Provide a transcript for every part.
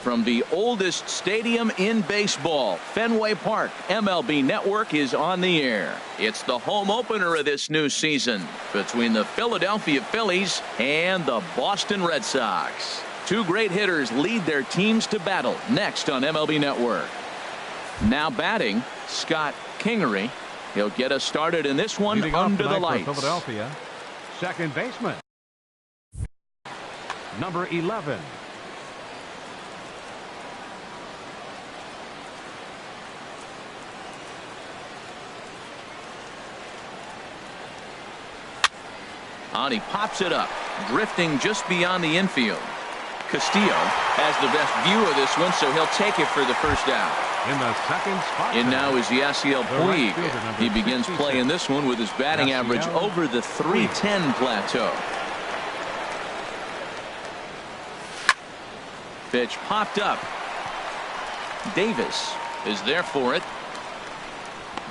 From the oldest stadium in baseball, Fenway Park, MLB Network is on the air. It's the home opener of this new season between the Philadelphia Phillies and the Boston Red Sox. Two great hitters lead their teams to battle next on MLB Network. Now batting, Scott Kingery. He'll get us started in this one under the lights. Philadelphia, second baseman, number 11. And he pops it up, drifting just beyond the infield. Castillo has the best view of this one, so he'll take it for the first out. In the second spot. And now is Yasiel Puig. Right, he begins playing this one with his batting average over the .310 plateau. Pitch popped up. Davis is there for it.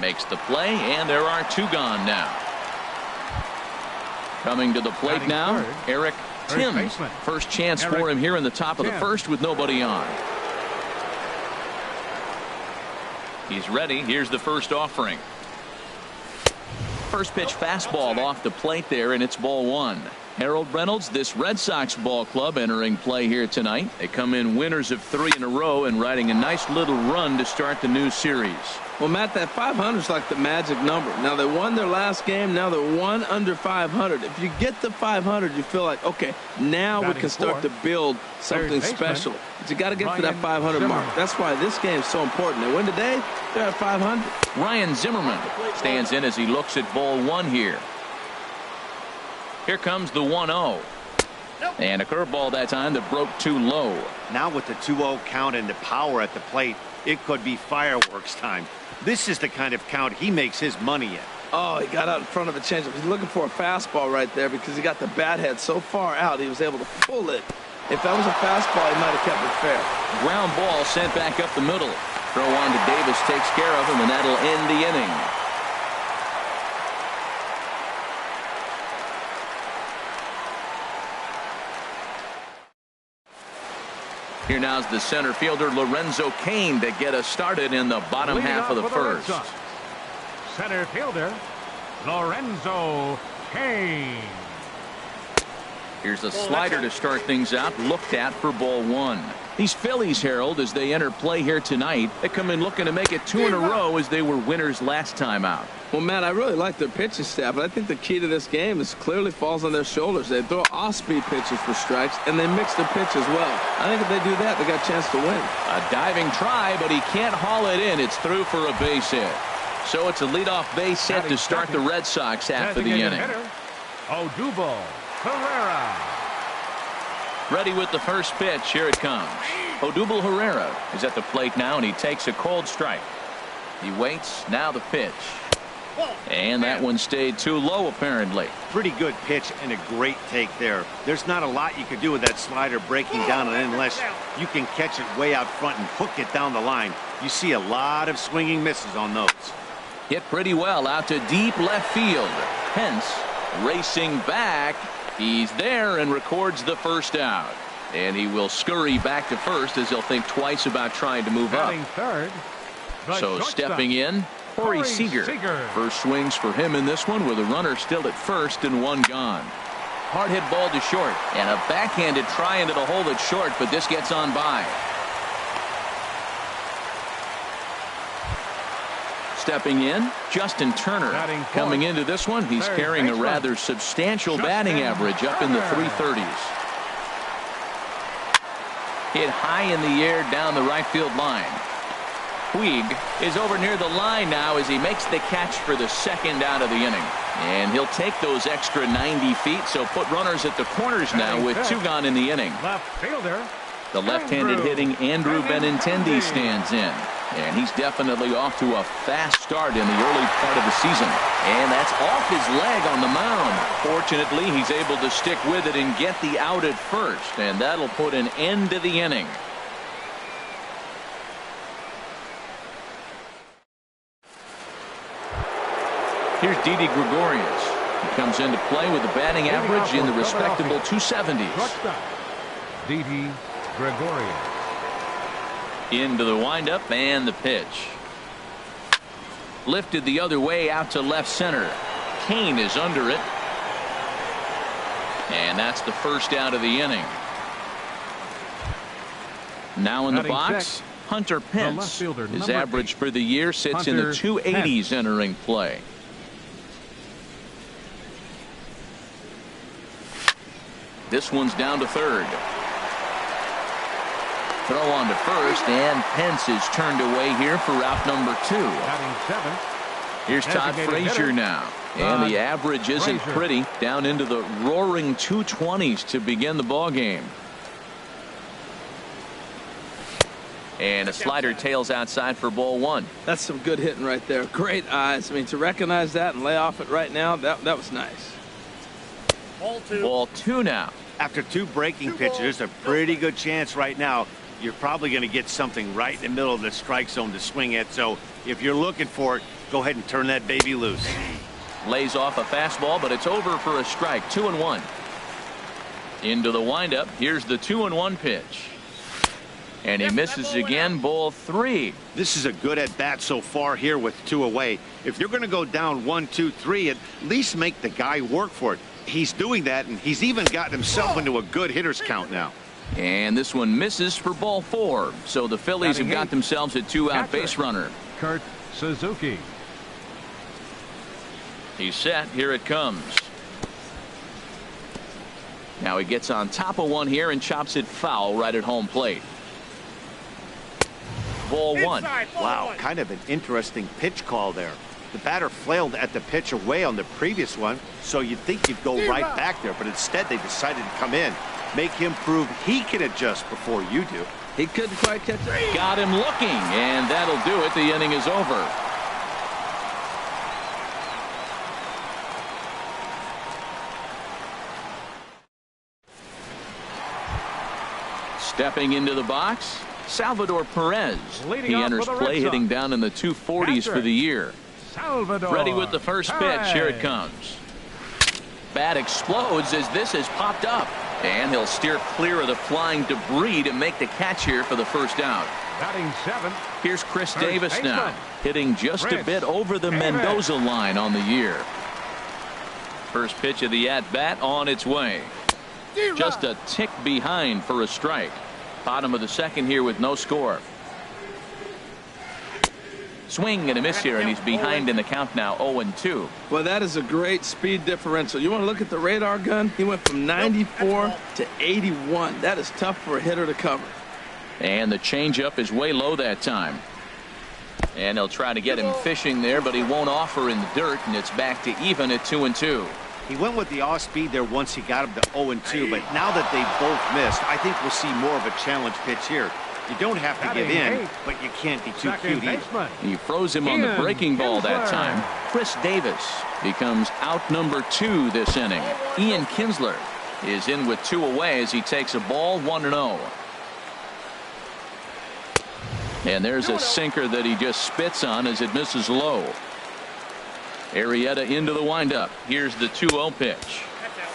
Makes the play, and there are two gone now. Coming to the plate now, Eric Timms. First chance for him here in the top of the first with nobody on. He's ready. Here's the first offering. First pitch fastball off the plate there, and it's ball one. Harold Reynolds, this Red Sox ball club entering play here tonight. They come in winners of 3 in a row and riding a nice little run to start the new series. Well, Matt, that 500 is like the magic number. Now, they won their last game. Now they're one under 500. If you get the 500, you feel like, okay, now we can start to build something special. But you got to get to that 500 mark. That's why this game is so important. They win today, they're at 500. Ryan Zimmerman stands in as he looks at ball one here. Here comes the 1-0. And a curveball that time that broke too low. Now with the 2-0 count and the power at the plate, it could be fireworks time. This is the kind of count he makes his money in. Oh, he got out in front of a changeup. He's looking for a fastball right there because he got the bat head so far out he was able to pull it. If that was a fastball, he might have kept it fair. Ground ball sent back up the middle. Throw on to Davis takes care of him, and that'll end the inning. Here now's the center fielder Lorenzo Cain to get us started in the bottom half of the first. Center fielder Lorenzo Cain. Here's a slider to start things out, looked at for ball one. These Phillies, Harold, as they enter play here tonight, they come in looking to make it 2 in a row as they were winners last time out. Well, Matt, I really like their pitching staff, but I think the key to this game is clearly falls on their shoulders. They throw off-speed pitches for strikes, and they mix their pitch as well. I think if they do that, they got a chance to win. A diving try, but he can't haul it in. It's through for a base hit. So it's a leadoff base hit to start the Red Sox half of the inning. Odubel Herrera. Ready with the first pitch. Here it comes. Odubel Herrera is at the plate now, and he takes a cold strike. He waits. Now the pitch. And that one stayed too low, apparently. Pretty good pitch and a great take there. There's not a lot you can do with that slider breaking down unless you can catch it way out front and hook it down the line. You see a lot of swinging misses on those. Hit pretty well out to deep left field. Hence, racing back. He's there and records the first out. And he will scurry back to first as he'll think twice about trying to move up. Third, so stepping in, Corey Seager. First swings for him in this one with a runner still at first and one gone. Hard hit ball to short, and a backhanded try into the hole at short, but this gets on by. Stepping in, Justin Turner. Coming into this one, he's carrying a rather substantial batting average up in the 330s. Hit high in the air down the right field line. Puig is over near the line now as he makes the catch for the second out of the inning. And he'll take those extra 90 feet, so put runners at the corners now with 2 gone in the inning. Left fielder. The left-handed hitting Andrew Benintendi stands in. And he's definitely off to a fast start in the early part of the season. And that's off his leg on the mound. Fortunately, he's able to stick with it and get the out at first. And that'll put an end to the inning. Here's Didi Gregorius. He comes into play with a batting average in the respectable 270s. Didi Gregorius. Into the windup and the pitch. Lifted the other way out to left center. Kane is under it. And that's the first out of the inning. Now in the box, Hunter Pence. His average for the year sits in the 280s entering play. This one's down to third. Throw on to first, and Pence is turned away here for route number 2. Here's Todd Frazier now. And the average isn't pretty, down into the roaring 220s to begin the ball game. And a slider tails outside for ball 1. That's some good hitting right there. Great eyes. I mean, to recognize that and lay off it right now, that was nice. Ball 2 now. After 2 breaking pitches, there's a pretty good chance right now you're probably going to get something right in the middle of the strike zone to swing at. So if you're looking for it, go ahead and turn that baby loose. Lays off a fastball, but it's over for a strike. 2-1. Into the windup. Here's the 2-1 pitch. And he misses again. Ball 3. This is a good at bat so far here with 2 away. If you're going to go down 1, 2, 3, at least make the guy work for it. He's doing that, and he's even gotten himself into a good hitter's count now. And this one misses for ball 4. So the Phillies have got themselves a 2-out base runner. Kurt Suzuki. He's set. Here it comes. Now he gets on top of one here and chops it foul right at home plate. Ball 1. Wow, kind of an interesting pitch call there. The batter flailed at the pitch away on the previous one, so you'd think you'd go right back there, but instead they decided to come in, make him prove he can adjust before you do. He couldn't quite catch it. Got him looking, and that'll do it. The inning is over. Stepping into the box, Salvador Perez. He enters play hitting down in the 240s for the year. Salvador Ready with the first pitch. Here it comes. Bat explodes as this has popped up. And he'll steer clear of the flying debris to make the catch here for the first out. Batting 7. Here's Chris Davis now, hitting just a bit over the Mendoza line on the year. First pitch of the at-bat on its way. Just a tick behind for a strike. Bottom of the second here with no score. Swing and a miss here, and he's behind in the count now, 0-2. Well, that is a great speed differential. You want to look at the radar gun? He went from 94 to 81. That is tough for a hitter to cover. And the changeup is way low that time. And they'll try to get him fishing there, but he won't offer in the dirt, and it's back to even at 2-2. He went with the off speed there once he got him to 0-2, but now that they both missed, I think we'll see more of a challenge pitch here. You don't have to give in, but you can't be too cute either. He froze him on the breaking ball that time. Chris Davis becomes out number 2 this inning. Ian Kinsler is in with 2 away as he takes a ball, 1-0. And there's a sinker that he just spits on as it misses low. Arrieta into the windup. Here's the 2-0 pitch.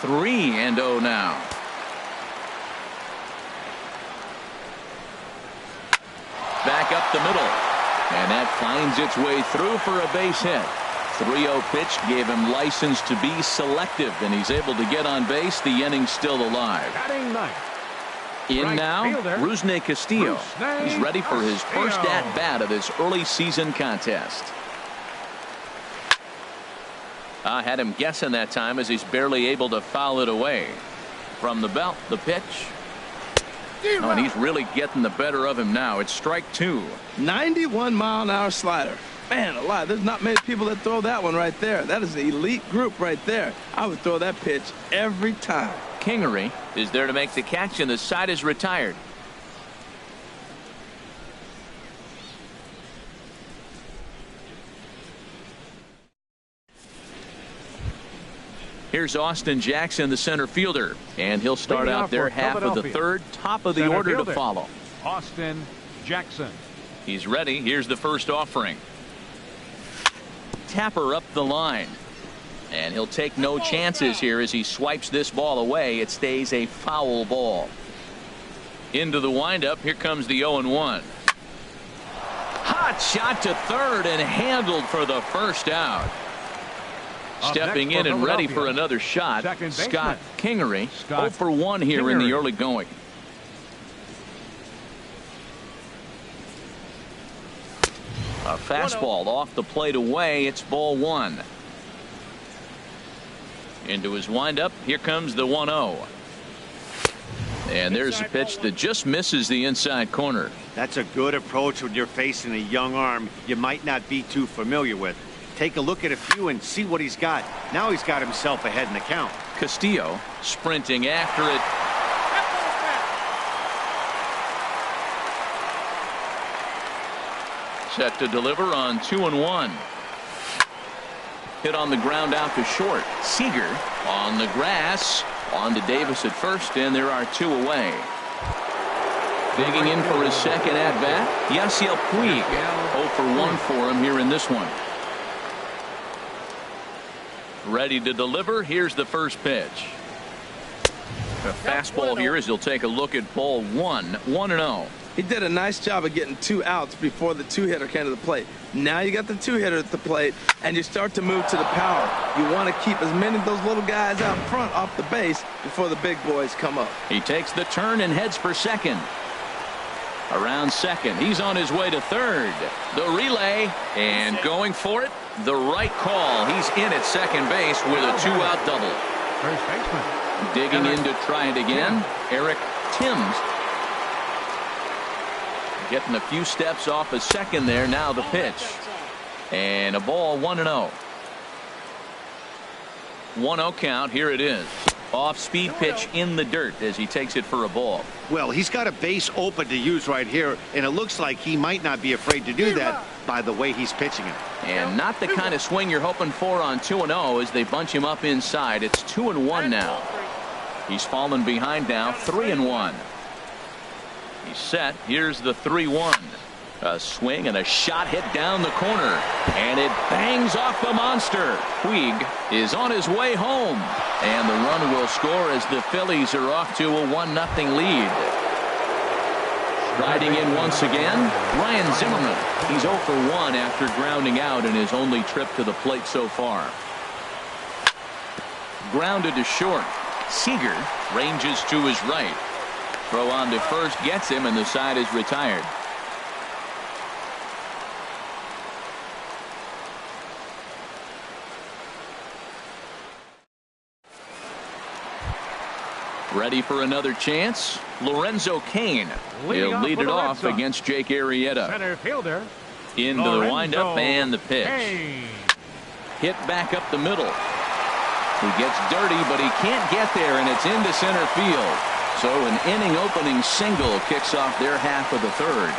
3-0 now. Back up the middle, and that finds its way through for a base hit. 3-0 pitch gave him license to be selective, and he's able to get on base. The inning's still alive. In now, Rusney Castillo. He's ready for his first at-bat of this early season contest. I had him guessing that time as he's barely able to foul it away. From the belt, the pitch. Oh, and he's really getting the better of him now. It's strike 2. 91-mile-an-hour slider. Man alive, there's not many people that throw that one right there. That is an elite group right there. I would throw that pitch every time. Kingery is there to make the catch, and the side is retired. Here's Austin Jackson, the center fielder, and he'll start out there half of the third, top of the order to follow. Austin Jackson. He's ready. Here's the first offering. Tapper up the line, and he'll take no chances here as he swipes this ball away. It stays a foul ball. Into the windup. Here comes the 0-1. Hot shot to third and handled for the first out. Stepping in and ready for another shot, Scott Kingery. 0 for 1 here in the early going. A fastball off the plate away. It's ball 1. Into his windup. Here comes the 1-0. And there's a pitch that just misses the inside corner. That's a good approach when you're facing a young arm you might not be too familiar with. Take a look at a few and see what he's got. Now he's got himself ahead in the count. Castillo sprinting after it. Set to deliver on 2-1. Hit on the ground out to short. Seager on the grass. On to Davis at first, and there are 2 away. Digging in for his second at-bat, Yasiel Puig. 0 for 1 for him here in this one. Ready to deliver. Here's the first pitch. A fastball here as he'll take a look at ball 1. 1-0. He did a nice job of getting 2 outs before the 2-hitter came to the plate. Now you got the 2-hitter at the plate, and you start to move to the power. You want to keep as many of those little guys out front off the base before the big boys come up. He takes the turn and heads for second. Around second, he's on his way to third. The relay, and going for it, the right call. He's in at second base with a 2-out double. First baseman. Digging in to try it again, Eric Timms. Getting a few steps off a second there. Now the pitch. And a ball. 1-0. 1-0 count. Here it is. Off-speed pitch in the dirt as he takes it for a ball. Well, he's got a base open to use right here, and it looks like he might not be afraid to do that by the way he's pitching it. And not the kind of swing you're hoping for on 2-0 as they bunch him up inside. It's 2-1 now. He's fallen behind now. 3-1. He's set. Here's the 3-1. A swing and a shot hit down the corner, and it bangs off the monster. Puig is on his way home, and the run will score as the Phillies are off to a 1-0 lead. Riding in once again, Ryan Zimmerman. He's 0 for 1 after grounding out in his only trip to the plate so far. Grounded to short. Seager ranges to his right. Throw on to first gets him, and the side is retired. Ready for another chance. Lorenzo Cain. He'll lead it off against Jake Arrieta. Center fielder. Into the windup and the pitch. Hit back up the middle. He gets dirty, but he can't get there, and it's into center field. So an inning opening single kicks off their half of the third.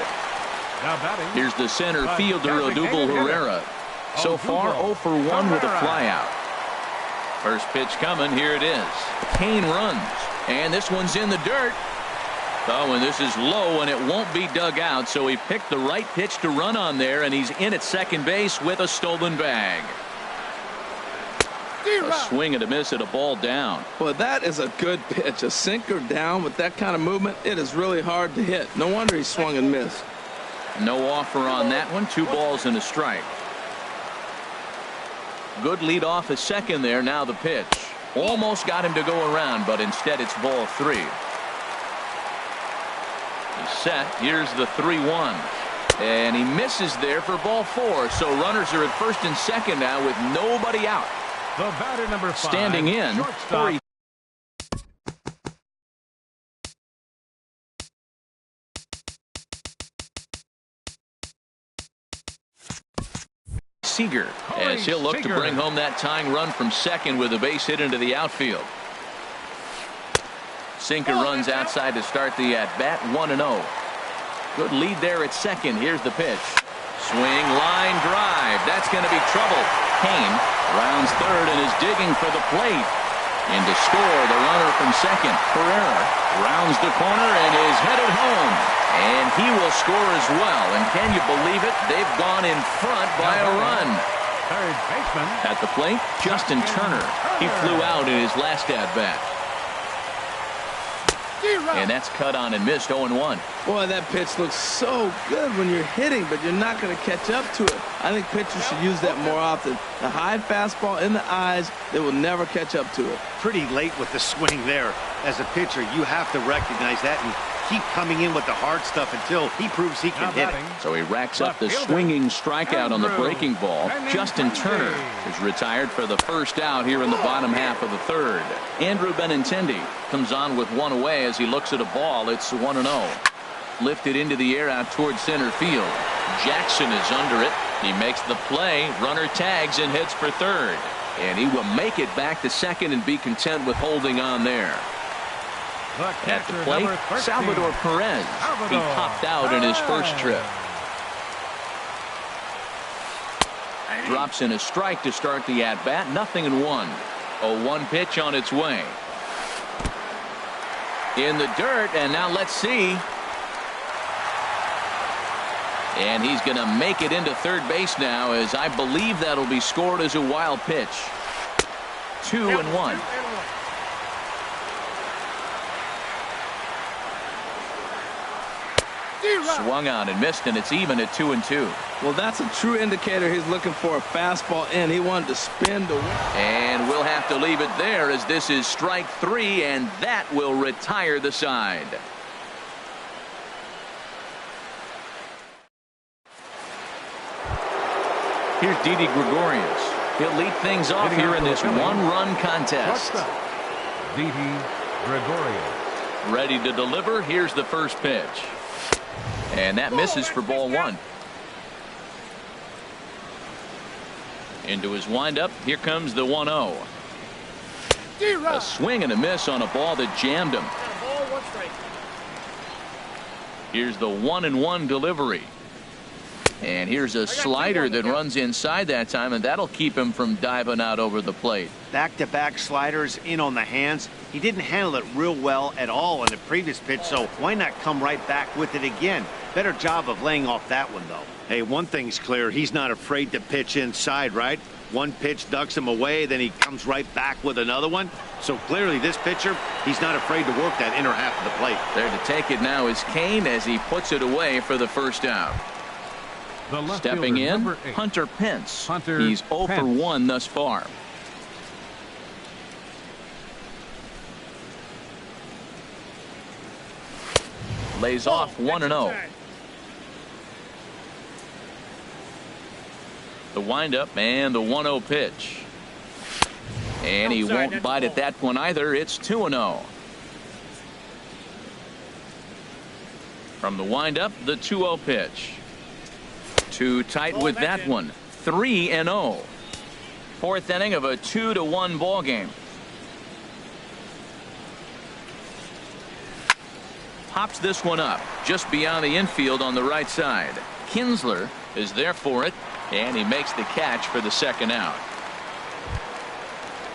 Here's the center fielder, Odubel Herrera. So far 0 for 1 with a flyout. First pitch coming. Here it is. Cain runs, and this one's in the dirt. Oh, and this is low, and it won't be dug out, so he picked the right pitch to run on there, and he's in at second base with a stolen bag. A swing and a miss at a ball down. Well, that is a good pitch. A sinker down with that kind of movement, it is really hard to hit. No wonder he swung and missed. No offer on that one. 2 balls and a strike. Good lead off a second there. Now the pitch. Almost got him to go around, but instead it's ball 3. He's set. Here's the 3-1. And he misses there for ball 4. So runners are at first and second now with nobody out. The batter, number 5. Standing in. Shortstop. Seager, as he'll look to bring home that tying run from second with a base hit into the outfield. Sinker runs outside to start the at-bat. 1-0. Good lead there at second. Here's the pitch. Swing, line drive. That's going to be trouble. Cain rounds third and is digging for the plate. In to score, the runner from second. Pereira rounds the corner and is headed home. And he will score as well. And can you believe it? They've gone in front by a run. Third baseman. At the plate, Justin Turner. He flew out in his last at-bat. And that's cut on and missed 0-1. Boy, that pitch looks so good when you're hitting, but you're not going to catch up to it. I think pitchers should use that more often. The high fastball in the eyes, they will never catch up to it. Pretty late with the swing there. As a pitcher, you have to recognize that and keep coming in with the hard stuff until he proves he can hit it. So he racks up the swinging strikeout on the breaking ball. Justin Turner is retired for the first out here in the bottom half of the third. Andrew Benintendi comes on with one away as he looks at a ball. It's 1-0. Lifted into the air out towards center field. Jackson is under it. He makes the play. Runner tags and heads for third. And he will make it back to second and be content with holding on there. At the plate, Salvador Perez. He popped out in his first trip. Drops in a strike to start the at-bat. 0-1. 0-1 pitch on its way. In the dirt, and now let's see. And he's going to make it into third base now, as I believe that'll be scored as a wild pitch. 2-1. Swung on and missed, and it's even at 2-2. Well, that's a true indicator he's looking for a fastball in. He wanted to spin to win. And we'll have to leave it there, as this is strike 3, and that will retire the side. Here's Didi Gregorius. He'll lead things off here in this one-run contest. Didi Gregorius. Ready to deliver. Here's the first pitch. And that misses for ball 1. Into his windup. Here comes the 1-0. A swing and a miss on a ball that jammed him. Here's the 1-1 delivery. And here's a slider that runs inside that time, and that'll keep him from diving out over the plate. Back-to-back sliders in on the hands. He didn't handle it real well at all in the previous pitch, so why not come right back with it again? Better job of laying off that one, though. Hey, one thing's clear. He's not afraid to pitch inside, right? One pitch ducks him away, then he comes right back with another one. So clearly this pitcher, he's not afraid to work that inner half of the plate. There to take it now is Kane as he puts it away for the first out. Stepping in, Hunter Pence. He's 0 for 1 thus far. Lays off 1-0. The windup and the 1-0 pitch. And he won't bite at that one either. It's 2-0. From the windup, the 2-0 pitch. Too tight with that one. 3-0. Fourth inning of a 2-1 ball game. Pops this one up just beyond the infield on the right side. Kinsler is there for it, and he makes the catch for the second out.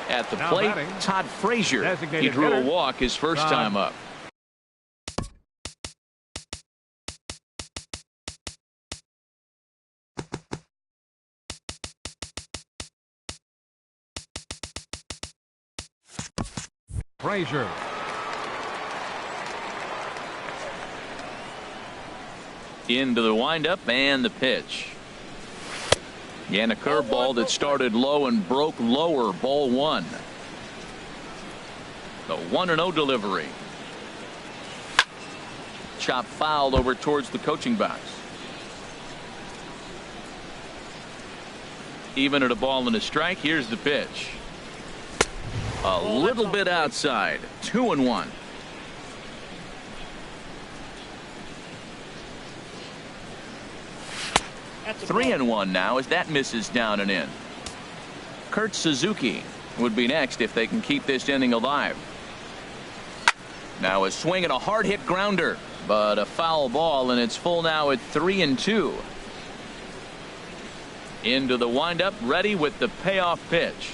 At the plate, Todd Frazier. He drew a walk his first time up. Frazier. Into the windup and the pitch. And a curveball that started low and broke lower. Ball 1. The 1-0 delivery. Chop fouled over towards the coaching box. Even at a ball and a strike. Here's the pitch. A little bit outside. 2-1. That's 3-1 now as that misses down and in. Kurt Suzuki would be next if they can keep this inning alive. Now a swing and a hard hit grounder, but a foul ball, and it's full now at 3-2. Into the windup, ready with the payoff pitch.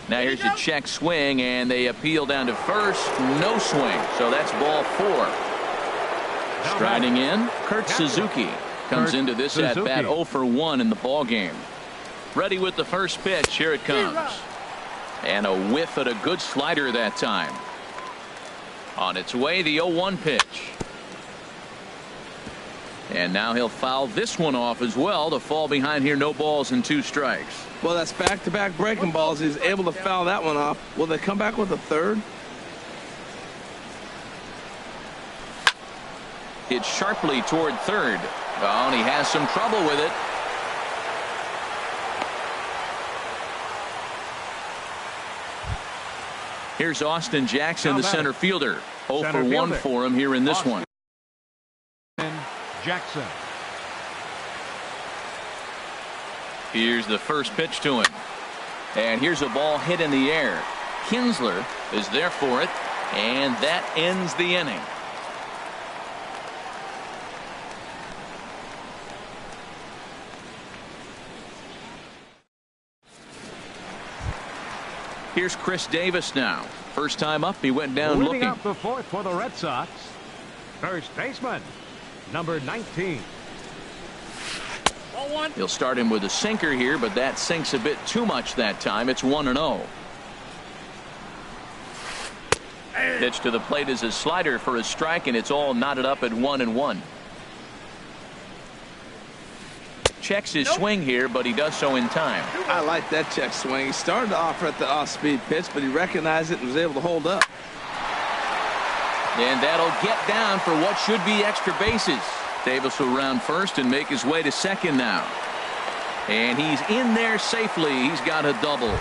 Now here's a check swing, and they appeal down to first. No swing, so that's ball 4. Striding in, Kurt Suzuki comes into this at bat 0 for 1 in the ball game. Ready with the first pitch. Here it comes. And a whiff at a good slider that time. On its way, the 0-1 pitch. And now he'll foul this one off as well to fall behind here. No balls and 2 strikes. Well, that's back-to-back breaking balls. He's able to foul that one off. Will they come back with a third? It's sharply toward third. Oh, and he has some trouble with it. Here's Austin Jackson, the center fielder. 0 for 1 for him here in this one. Jackson. Here's the first pitch to him. And here's a ball hit in the air. Kinsler is there for it. And that ends the inning. Here's Chris Davis now. First time up, he went down Leading looking. up the 4th for the Red Sox, first baseman, number 19. He'll start him with a sinker here, but that sinks a bit too much that time. It's 1-0. Pitch to the plate is a slider for a strike, and it's all knotted up at 1-1. Checks his swing here, but he does so in time. I like that check swing. He started to offer at the off-speed pitch, but he recognized it and was able to hold up. And that'll get down for what should be extra bases. Davis will round first and make his way to second now. And he's in there safely. He's got a double.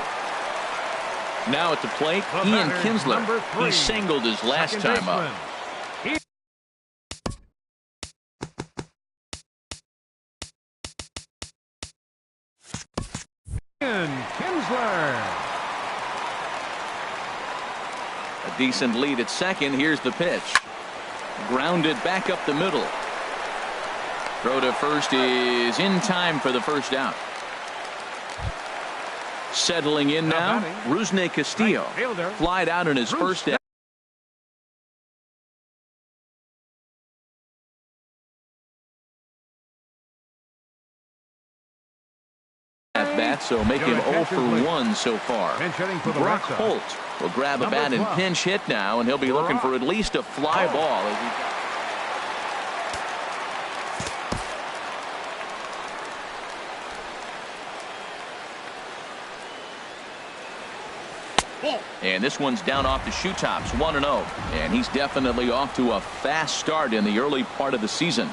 Now at the plate, Ian Kinsler. He singled his last time up. Kinsler. A decent lead at second. Here's the pitch. Grounded back up the middle. Throw to first is in time for the first out. Settling in now, Rusney Castillo. Flied out in his first at bat, so make him 0 for 1 so far. Brock Holt will grab a bat and pinch hit now, and he'll be looking for at least a fly ball. And this one's down off the shoe tops, 1-0. And he's definitely off to a fast start in the early part of the season.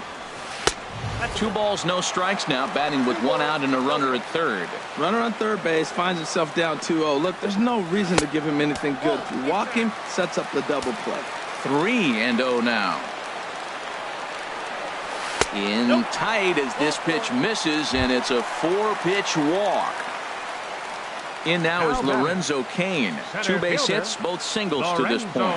2 balls, no strikes now, batting with 1 out and a runner at third. Runner on third base, finds himself down 2-0. Look, there's no reason to give him anything good. If you walk him, sets up the double play. 3-0 now. In tight as this pitch misses, and it's a 4-pitch walk. In now is Lorenzo Cain. 2 base hits, both singles to this point.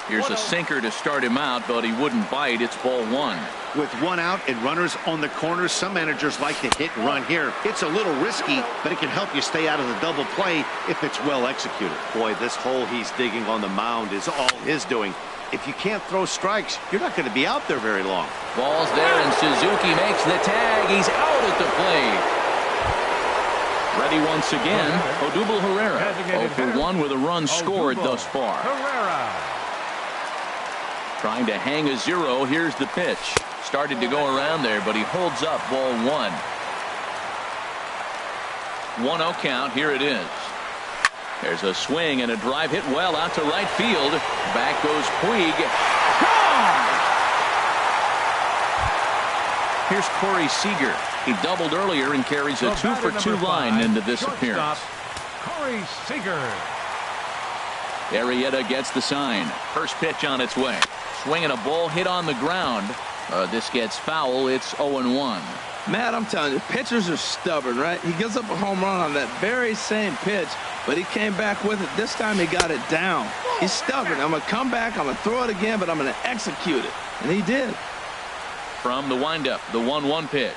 Here's a sinker to start him out, but he wouldn't bite. It's ball 1. With 1 out and runners on the corners, some managers like to hit and run here. It's a little risky, but it can help you stay out of the double play if it's well executed. Boy, this hole he's digging on the mound is all his doing. If you can't throw strikes, you're not going to be out there very long. Ball's there, and Suzuki makes the tag. He's out at the plate. Ready once again, Odubel Herrera. 0 for 1 with a run scored thus far. Trying to hang a 0. Here's the pitch. Started to go around there, but he holds up ball 1. 1-0 count. Here it is. There's a swing and a drive hit well out to right field. Back goes Puig. Gone! Here's Corey Seager. He doubled earlier and carries a 2 for 2 line into this appearance. Corey Seager. Arrieta gets the sign. First pitch on its way. Swinging a ball hit on the ground. This gets foul. It's 0-1. Matt, I'm telling you, pitchers are stubborn, right? He gives up a home run on that very same pitch, but he came back with it. This time he got it down. He's stubborn. I'm going to come back, I'm going to throw it again, but I'm going to execute it. And he did. From the windup, the 1-1 pitch.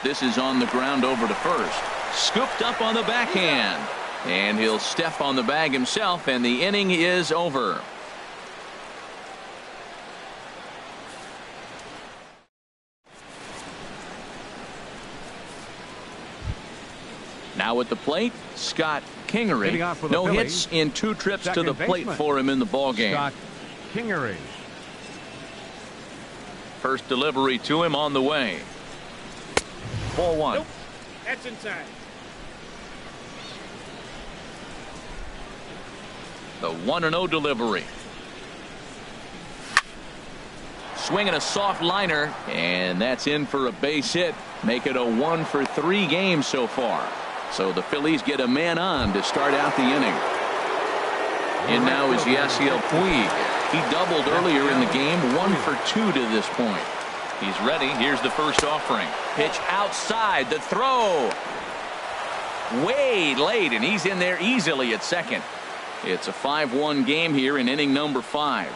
This is on the ground over to first. Scooped up on the backhand. And he'll step on the bag himself, and the inning is over. Now at the plate, Scott Kingery. Leading off for the No Phillies, hits in 2 trips to the second plate baseman, for him in the ballgame. Scott Kingery. First delivery to him on the way. Ball 1. Nope. That's inside. The 1-0 delivery. Swinging a soft liner, and that's in for a base hit. Make it a 1 for 3 games so far. So the Phillies get a man on to start out the inning. And now is Yasiel Puig. He doubled earlier in the game, 1 for 2 to this point. He's ready. Here's the first offering. Pitch outside. The throw. Way late, and he's in there easily at second. It's a 5-1 game here in inning number 5.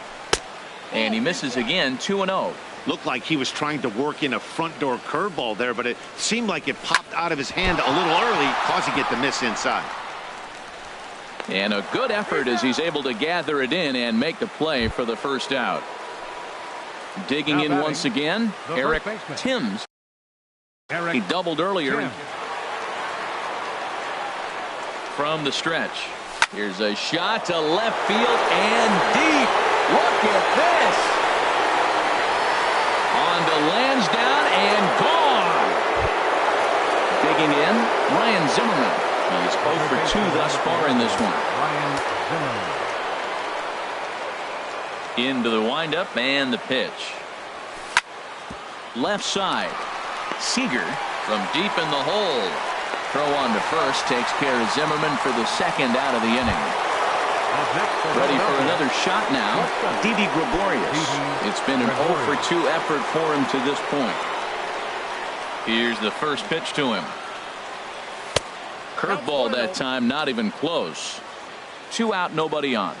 And he misses again, 2-0. Looked like he was trying to work in a front door curveball there, but it seemed like it popped out of his hand a little early, causing it to miss inside. And a good effort as he's able to gather it in and make the play for the first out. Digging in once again, Eric Timms. He doubled earlier. From the stretch. Here's a shot to left field and deep. Look at this. On to Lansdowne and gone. Digging in, Ryan Zimmerman. He's 0 for 2 thus far in this one. Ryan Zimmerman. Into the windup and the pitch. Left side. Seager from deep in the hole. Throw on to first takes care of Zimmerman for the second out of the inning. Ready for another shot now. Didi Gregorius. It's been an 0 for 2 effort for him to this point. Here's the first pitch to him. Curveball that time, not even close. 2 out, nobody on.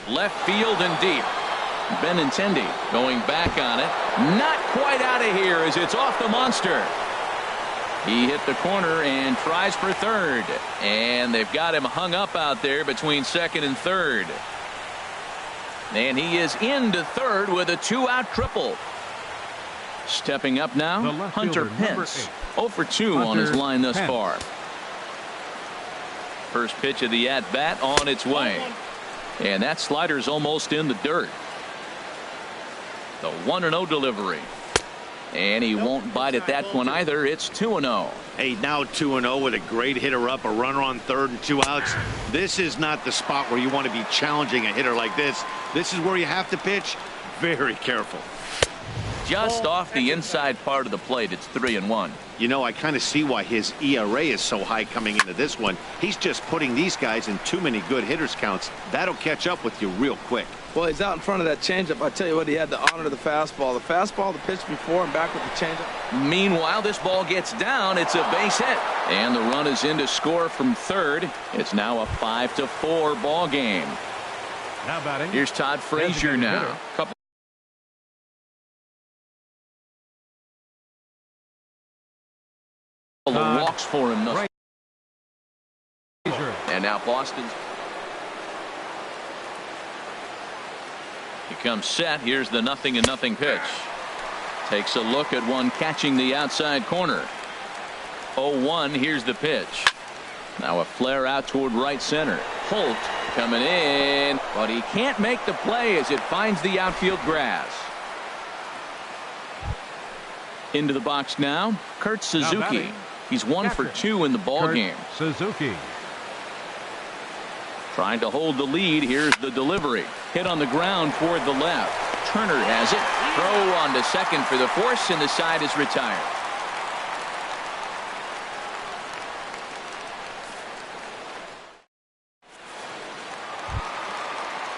Left field and deep. Benintendi going back on it. Not quite out of here as it's off the monster. He hit the corner and tries for third. And they've got him hung up out there between second and third. And he is into third with a 2-out triple. Stepping up now, Hunter Pence. 0 for 2 on his line thus far. First pitch of the at-bat on its way. And that slider's almost in the dirt. The 1-0 delivery. And he won't bite at that one either. It's 2-0. Hey, now 2-0 with a great hitter up, a runner on third and 2 outs. This is not the spot where you want to be challenging a hitter like this. This is where you have to pitch very careful. Just off the inside part of the plate. It's 3-1. You know, I kind of see why his ERA is so high coming into this one. He's just putting these guys in too many good hitters counts. That'll catch up with you real quick. Well, he's out in front of that changeup. I tell you what, he had to honor the fastball. The fastball, the pitch before, and back with the changeup. Meanwhile, this ball gets down. It's a base hit. And the run is in to score from third. It's now a 5-4 ball game. Now batting. Here's Todd Frazier now. Couple of walks for him. And now Boston's. He comes set. Here's the 0-0 pitch. Takes a look at one catching the outside corner. 0-1. Here's the pitch. Now a flare out toward right center. Holt coming in, but he can't make the play as it finds the outfield grass. Into the box now, Kurt Suzuki. He's 1 for 2 in the ball game. Suzuki. Trying to hold the lead. Here's the delivery. Hit on the ground toward the left. Turner has it. Throw on to second for the force, and the side is retired.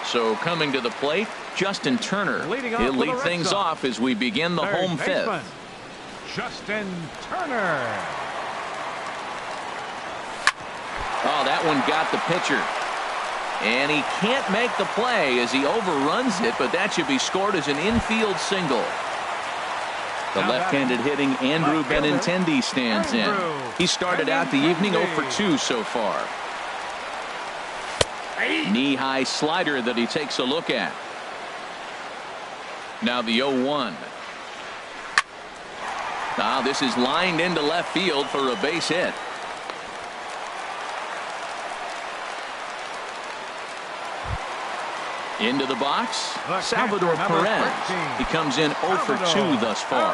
So coming to the plate, Justin Turner. He'll lead things off as we begin the home fifth. Justin Turner. Oh, that one got the pitcher. And he can't make the play as he overruns it, but that should be scored as an infield single. The left-handed hitting Andrew Benintendi stands in. He started out the evening 0 for 2 so far. Knee-high slider that he takes a look at. Now the 0-1. Now this is lined into left field for a base hit. Into the box, Salvador Perez. He comes in 0 for 2 thus far.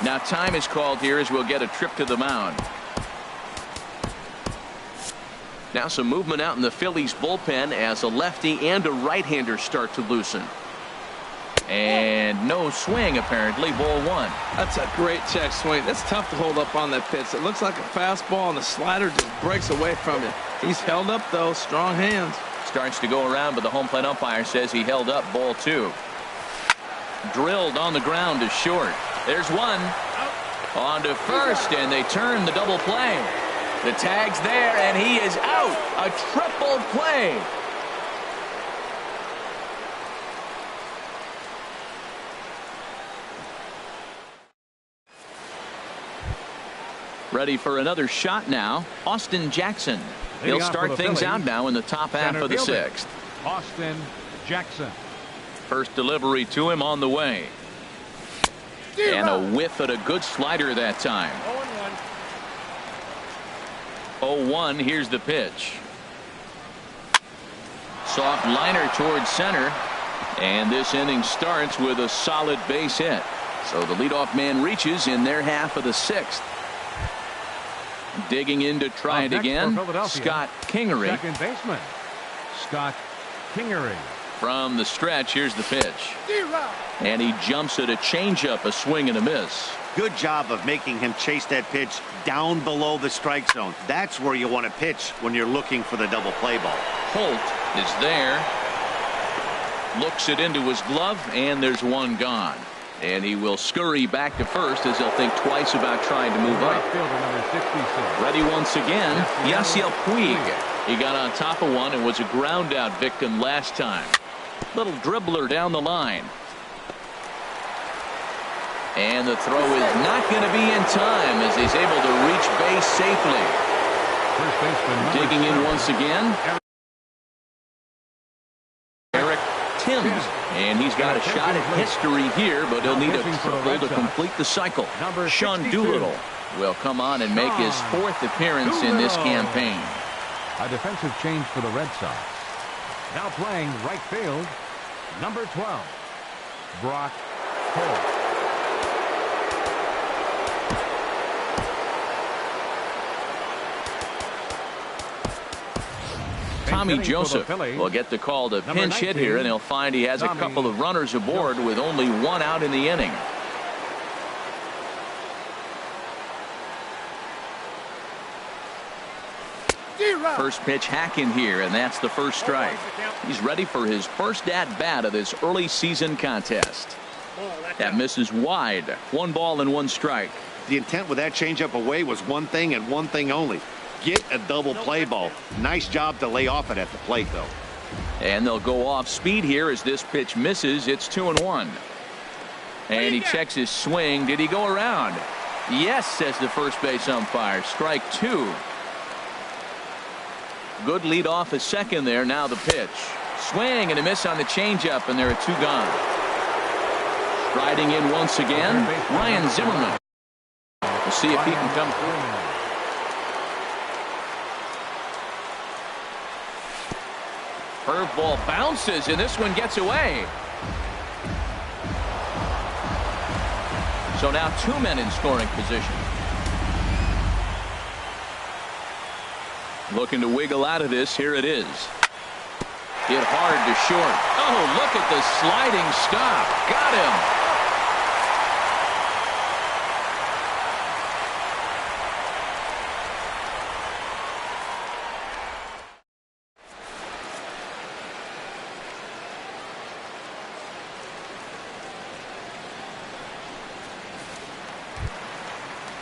Now time is called here as we'll get a trip to the mound. Now some movement out in the Phillies bullpen as a lefty and a right-hander start to loosen. And no swing apparently, ball 1. That's a great check swing. That's tough to hold up on that pitch. It looks like a fastball and the slider just breaks away from it. He's held up though, strong hands. Starts to go around, but the home plate umpire says he held up, ball 2. Drilled on the ground to short. There's one. On to first, and they turn the double play. The tag's there, and he is out. A triple play. Ready for another shot now. Austin Jackson. He'll start things out now in the top half of the 6th. Austin Jackson. First delivery to him on the way. And a whiff at a good slider that time. 0-1. Here's the pitch. Soft liner towards center. And this inning starts with a solid base hit. So the leadoff man reaches in their half of the 6th. Digging in to try it again. Scott Kingery. Second baseman Scott Kingery. From the stretch, here's the pitch. And he jumps at a changeup, a swing and a miss. Good job of making him chase that pitch down below the strike zone. That's where you want to pitch when you're looking for the double play ball. Holt is there. Looks it into his glove, and there's one gone. And he will scurry back to first as he'll think twice about trying to move up. Ready once again, Yasiel Puig. He got on top of one and was a ground out victim last time. Little dribbler down the line. And the throw is not going to be in time as he's able to reach base safely. Digging in once again. Eric Timms. And he's got a shot at history here, but he'll need a triple to complete the cycle. Sean Doolittle will come on and make his 4th appearance in this campaign. A defensive change for the Red Sox. Now playing right field, number 12, Brock Holt. Tommy Joseph will get the call to pinch hit here, and he'll find he has a couple of runners aboard with only one out in the inning. First pitch hack in here, and that's the first strike. He's ready for his first at bat of this early season contest. That misses wide. 1 ball and 1 strike. The intent with that changeup away was one thing and one thing only. Get a double play ball. Nice job to lay off it at the plate, though. And they'll go off speed here as this pitch misses. It's 2-1. And he checks his swing. Did he go around? Yes, says the first base umpire. Strike 2. Good lead off a second there. Now the pitch. Swing and a miss on the changeup, and there are 2 gone. Striding in once again, Ryan Zimmerman. We'll see if he can come through. Curveball bounces, and this one gets away. So now 2 men in scoring position. Looking to wiggle out of this. Here it is. Hit hard to short. Oh, look at the sliding stop. Got him.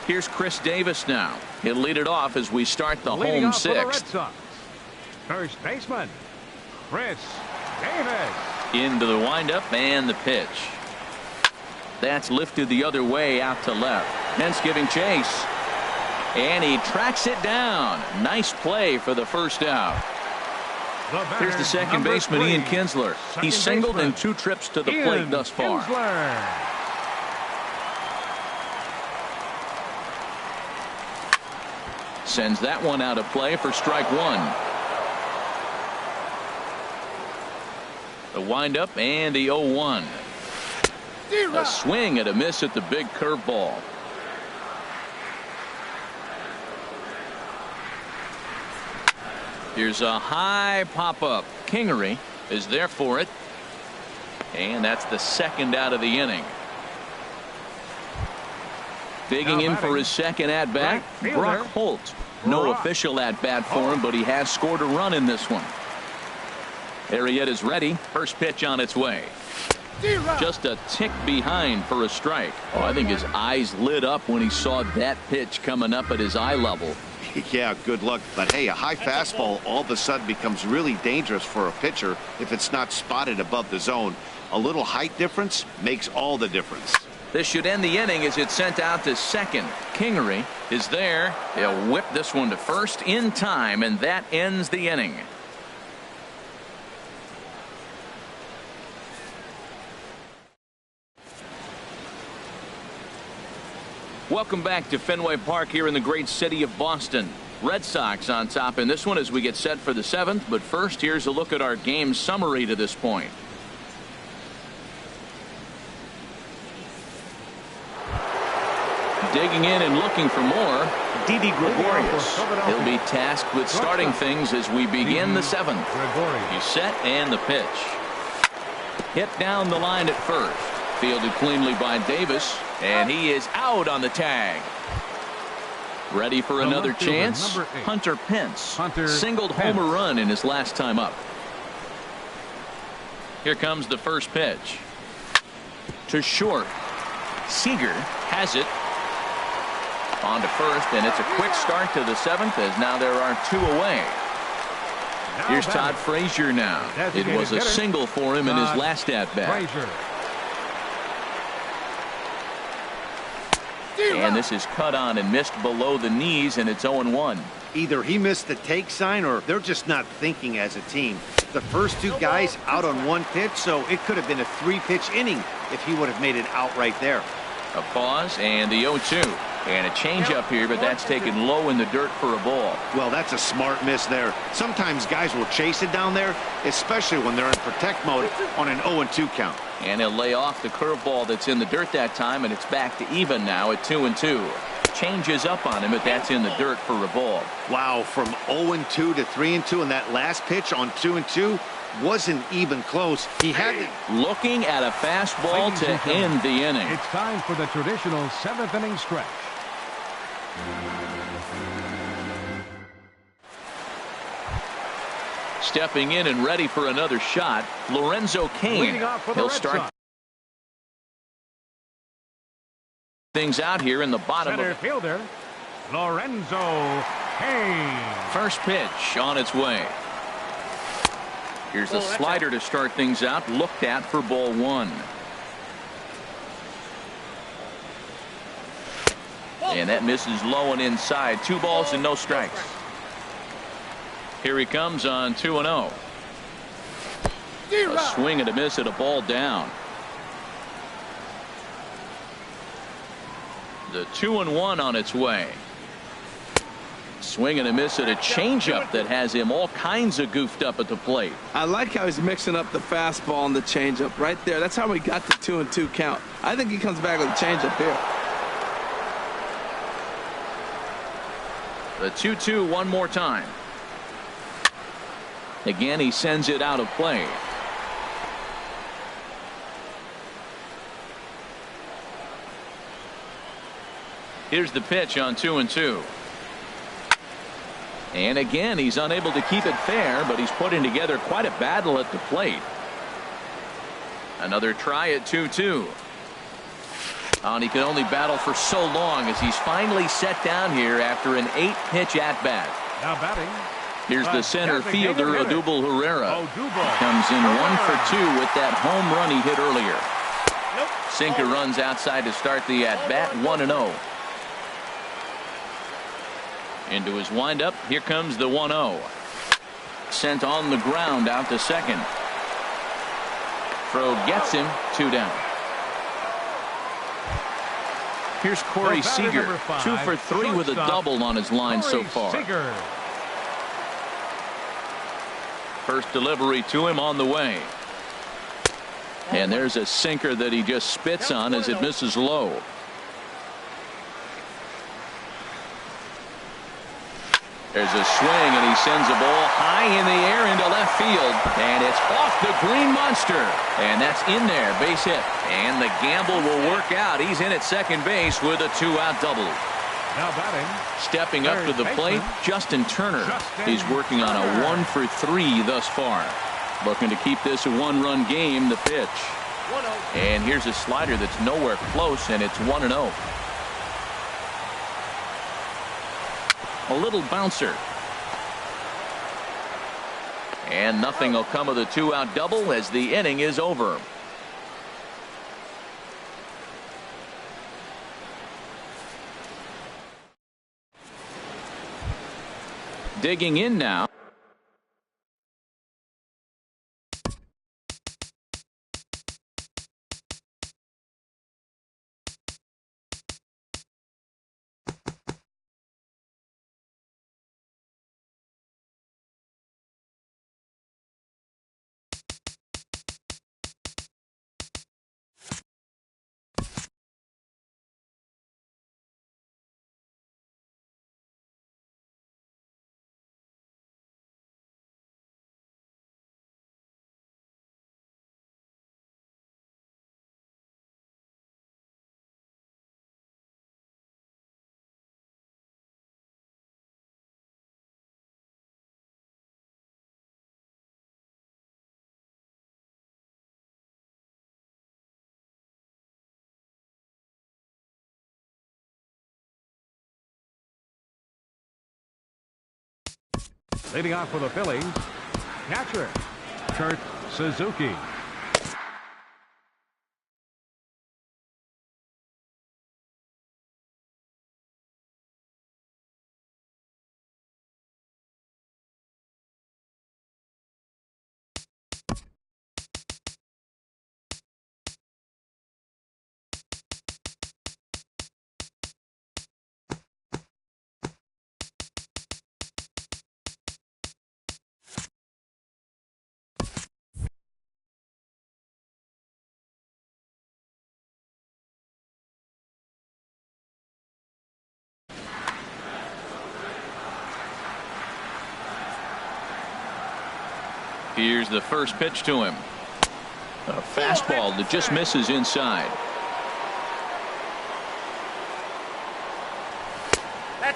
Here's Chris Davis now. He'll lead it off as we start the home 6th. First baseman, Chris Davis. Into the windup and the pitch. That's lifted the other way out to left. Hence giving chase. And he tracks it down. Nice play for the first out. Here's the second baseman, Ian Kinsler. He's singled in 2 trips to the plate thus far. Sends that one out of play for strike one. The windup and the 0-1. A swing and a miss at the big curveball. Here's a high pop-up. Kingery is there for it. And that's the second out of the inning. Digging in for his second at-bat, Brock Holt. No official at-bat for him, but he has scored a run in this one. Arrieta's ready. First pitch on its way. Just a tick behind for a strike. Oh, I think his eyes lit up when he saw that pitch coming up at his eye level. Yeah, good luck. But hey, a high fastball all of a sudden becomes really dangerous for a pitcher if it's not spotted above the zone. A little height difference makes all the difference. This should end the inning as it's sent out to second. Kingery is there. He'll whip this one to first in time, and that ends the inning. Welcome back to Fenway Park here in the great city of Boston. Red Sox on top in this one as we get set for the 7th. But first, here's a look at our game summary to this point. Digging in and looking for more, Didi Gregorius. He'll be tasked with starting things as we begin the 7th. He's set and the pitch. Hit down the line at first. Fielded cleanly by Davis, and he is out on the tag. Ready for another chance. Hunter Pence singled home a run in his last time up. Here comes the first pitch. To short. Seager has it. On to first, and it's a quick start to the 7th as now there are 2 away. Here's Todd Frazier now. It was a single for him in his last at-bat. And this is cut on and missed below the knees, and it's 0-1. Either he missed the take sign or they're just not thinking as a team. The first 2 guys out on 1 pitch, so it could have been a 3-pitch inning if he would have made it out right there. A pause and the 0-2. And a changeup here, but that's taken low in the dirt for a ball. Well, that's a smart miss there. Sometimes guys will chase it down there, especially when they're in protect mode on an 0-2 count. And he'll lay off the curveball that's in the dirt that time, and it's back to even now at 2-2. Changes up on him, but that's in the dirt for a ball. Wow, from 0-2 to 3-2, and that last pitch on 2-2 wasn't even close. He had it. Looking at a fastball to end the inning. It's time for the traditional 7th inning stretch. Stepping in and ready for another shot, Lorenzo Cain. He'll start things out here in the bottom center of fielder Lorenzo Cain. First pitch on its way. Here's the slider to start things out, looked at for ball 1. And that misses low and inside. 2 balls and no strikes. Here he comes on 2-0. A swing and a miss at a ball down. The 2-1 on its way. Swing and a miss at a changeup that has him all kinds of goofed up at the plate. I like how he's mixing up the fastball and the changeup right there. That's how we got the 2-2 count. I think he comes back with a changeup here. The 2-2 one more time. Again, he sends it out of play. Here's the pitch on 2-2. And again, he's unable to keep it fair, but he's putting together quite a battle at the plate. Another try at 2-2. And he can only battle for so long as he's finally set down here after an 8-pitch at-bat. Now batting. Here's the center fielder, Odubel Herrera. Comes in 1 for 2 with that home run he hit earlier. Sinker runs outside to start the at-bat, 1-0. Into his windup, here comes the 1-0. Sent on the ground out to second. Throw gets him, 2 down. Here's Corey Seager, 2 for 3 with a double on his line so far. First delivery to him on the way. And there's a sinker that he just spits on as it misses low. There's a swing, and he sends a ball high in the air into left field. And it's off the green monster. And that's in there, base hit. And the gamble will work out. He's in at second base with a 2-out double. Now batting. Stepping up to the plate, Justin Turner. He's working on a 1 for 3 thus far. Looking to keep this a 1-run game. The pitch. And here's a slider that's nowhere close, and it's 1-0. A little bouncer. And nothing will come of the 2-out double as the inning is over. Digging in now. Leading off for the Phillies, catcher Kurt Suzuki. Here's the first pitch to him. A fastball that just misses inside.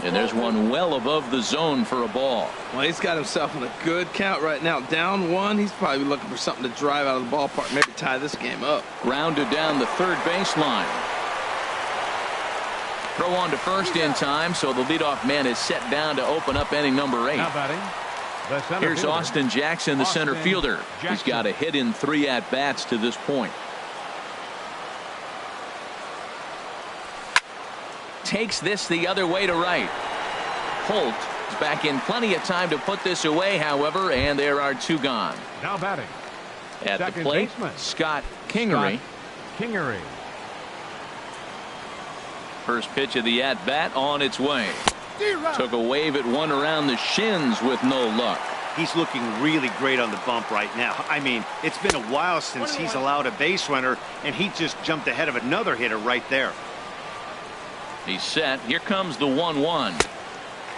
And there's one well above the zone for a ball. Well, he's got himself in a good count right now. Down 1. He's probably looking for something to drive out of the ballpark. Maybe tie this game up. Grounded down the third baseline. Throw on to first in time, so the leadoff man is set down to open up inning number 8. Now batting. Here's Austin Jackson, the center fielder. He's got a hit in 3 at-bats to this point. Takes this the other way to right. Holt is back in plenty of time to put this away, however, and there are 2 gone. Now batting. At the plate, Scott Kingery. First pitch of the at-bat on its way. Took a wave at one around the shins with no luck. He's looking really great on the bump right now. I mean, it's been a while since he's allowed a base runner, and he just jumped ahead of another hitter right there. He's set. Here comes the 1-1.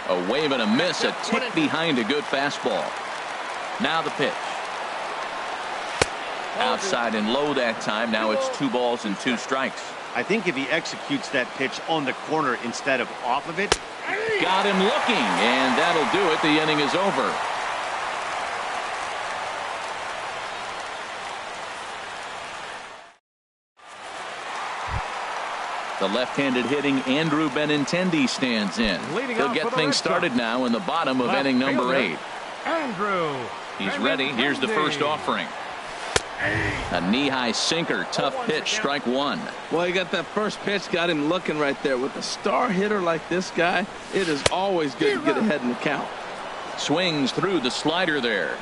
A wave and a miss, a tick behind a good fastball. Now the pitch. Outside and low that time. Now it's 2 balls and 2 strikes. I think if he executes that pitch on the corner instead of off of it. Got him looking, and that'll do it. The inning is over. The left-handed hitting Andrew Benintendi stands in. He'll get things started now in the bottom of inning number 8. Andrew. He's ready. Here's the first offering. A knee-high sinker. Tough pitch. Strike 1. Well, he got that first pitch, got him looking right there. With a star hitter like this guy, it is always good to get ahead in the count. Swings through the slider there.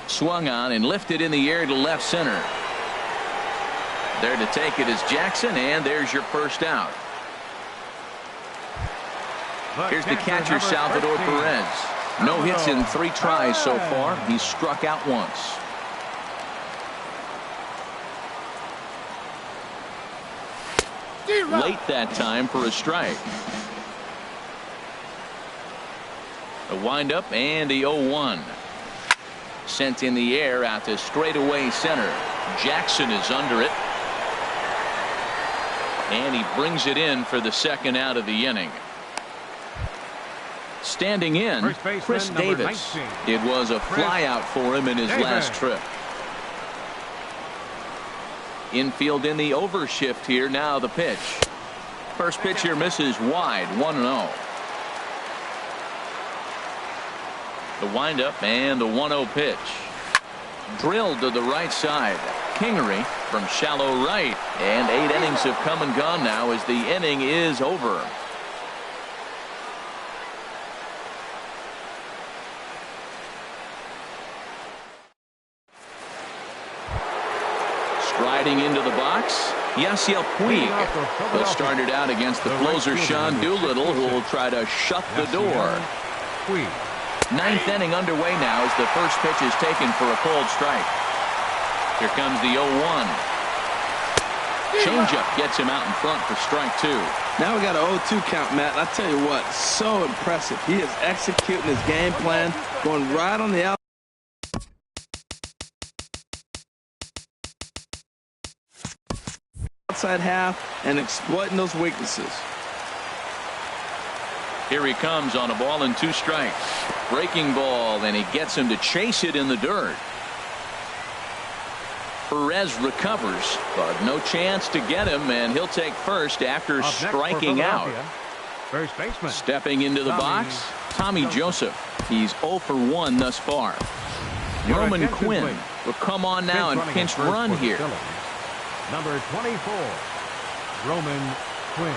Swung on and lifted in the air to left center. There to take it is Jackson, and there's your first out. Here's the catcher, Salvador Perez. No hits in 3 tries so far. He's struck out once. Late that time for a strike. A windup and the 0-1. Sent in the air out to straightaway center. Jackson is under it. And he brings it in for the second out of the inning. Standing in, Chris Davis. It was a flyout for him in his last trip. Infield in the overshift here. Now the pitch. First pitch here misses wide. 1-0. The windup and the 1-0 pitch. Drilled to the right side. Kingery from shallow right. And 8 innings have come and gone now as the inning is over. Striding into the box, Yasiel Puig. But started out against the closer Sean Doolittle, who will try to shut the door. 9th inning underway now as the first pitch is taken for a cold strike. Here comes the 0-1. Changeup gets him out in front for strike 2. Now we got an 0-2 count, Matt. I tell you what, so impressive. He is executing his game plan, going right on the outside half and exploiting those weaknesses. Here he comes on a ball and 2 strikes. Breaking ball, and he gets him to chase it in the dirt. Perez recovers, but no chance to get him, and he'll take first after striking out. First baseman. Stepping into the box, Tommy Joseph. He's 0 for 1 thus far. Roman Quinn will come on now and pinch run here. Number 24, Roman Quinn.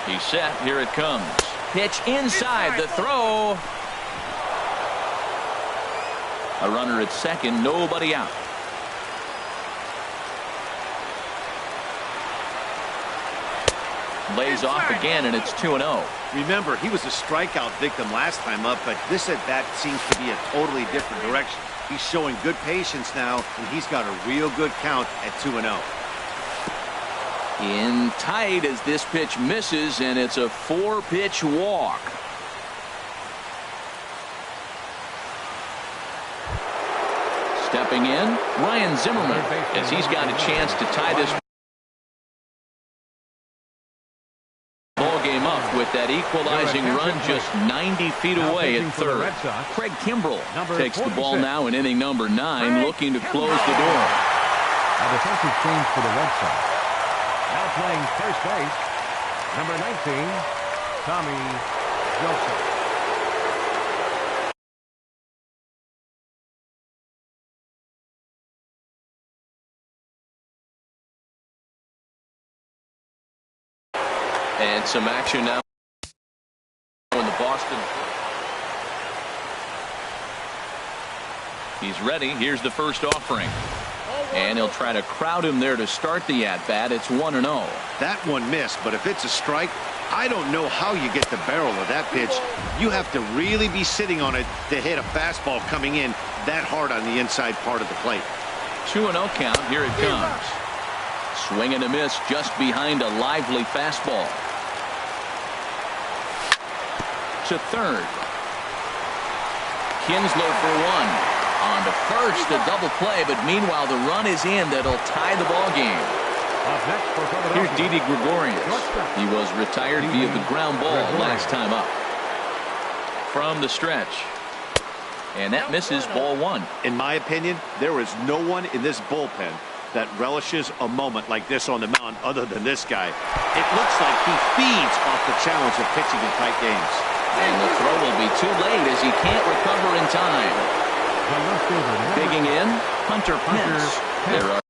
He's set. Here it comes. Pitch inside. The throw. A runner at second. Nobody out. Lays off again, and it's 2-0. Remember, he was a strikeout victim last time up, but this at-bat seems to be a totally different direction. He's showing good patience now, and he's got a real good count at 2-0. In tight as this pitch misses, and it's a 4-pitch walk. Stepping in, Ryan Zimmerman, as he's got a chance to tie this ball game up with that equalizing run just 90 feet away at third. Craig Kimbrell takes the ball now in inning number 9, looking to close the door. A defensive change for the Red Sox. Now playing first base, number 19, Tommy Joseph. And some action now in the Boston. He's ready. Here's the first offering. And he'll try to crowd him there to start the at-bat. It's 1-0. That one missed, but if it's a strike, I don't know how you get the barrel of that pitch. You have to really be sitting on it to hit a fastball coming in that hard on the inside part of the plate. 2-0 count. Here it comes. Swing and a miss just behind a lively fastball. To third. Kinsler for 1. On to first, a double play, but meanwhile the run is in that'll tie the ball game. Here's Didi Gregorius. He was retired via the ground ball last time up. From the stretch. And that misses ball 1. In my opinion, there is no one in this bullpen that relishes a moment like this on the mound other than this guy. It looks like he feeds off the challenge of pitching in tight games. And the throw will be too late as he can't recover in time. Digging in, Hunter Pence. There are